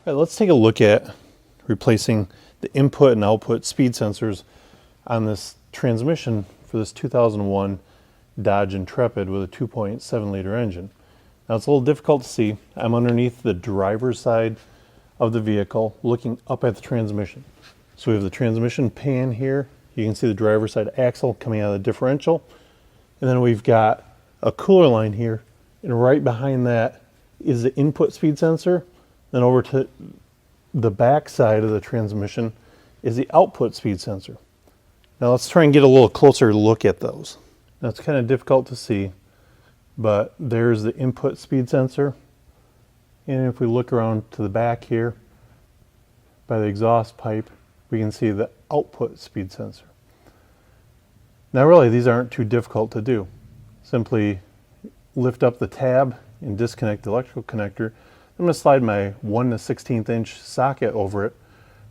All right, let's take a look at replacing the input and output speed sensors on this transmission for this 2001 Dodge Intrepid with a 2.7 liter engine. Now it's a little difficult to see. I'm underneath the driver's side of the vehicle looking up at the transmission. So we have the transmission pan here. You can see the driver's side axle coming out of the differential. And then we've got a cooler line here. And right behind that is the input speed sensor. Then over to the back side of the transmission is the output speed sensor. Now let's try and get a little closer look at those. Now it's kind of difficult to see, but there's the input speed sensor. And if we look around to the back here by the exhaust pipe, we can see the output speed sensor. Now really these aren't too difficult to do. Simply lift up the tab and disconnect the electrical connector. I'm going to slide my 1/16 inch socket over it,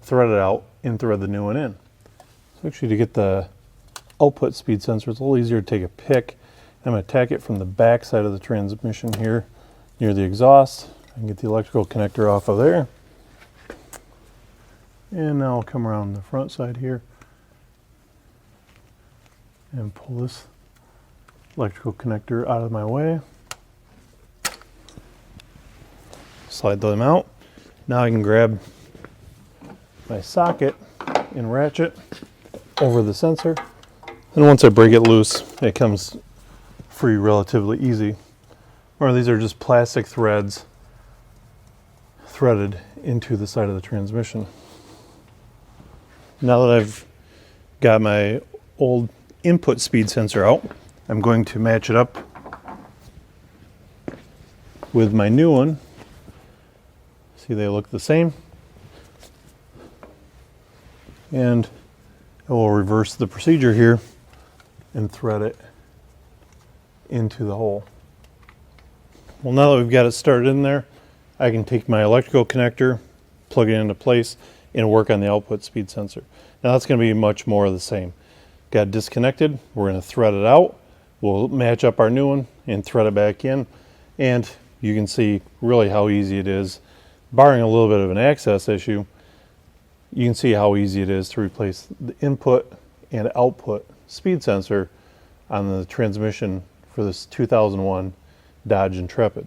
thread it out, and thread the new one in. So actually to get the output speed sensor, it's a little easier to take a pick. I'm going to tack it from the back side of the transmission here near the exhaust. I can get the electrical connector off of there. And now I'll come around the front side here and pull this electrical connector out of my way. Slide them out. Now I can grab my socket and ratchet over the sensor. And once I break it loose, it comes free relatively easy. Or these are just plastic threads threaded into the side of the transmission. Now that I've got my old input speed sensor out, I'm going to match it up with my new one. See, they look the same. And I will reverse the procedure here and thread it into the hole. Well, now that we've got it started in there, I can take my electrical connector, plug it into place, and work on the output speed sensor. Now that's going to be much more of the same. Got it disconnected, we're going to thread it out, we'll match up our new one and thread it back in, and you can see really how easy it is. Barring a little bit of an access issue, you can see how easy it is to replace the input and output speed sensor on the transmission for this 2001 Dodge Intrepid.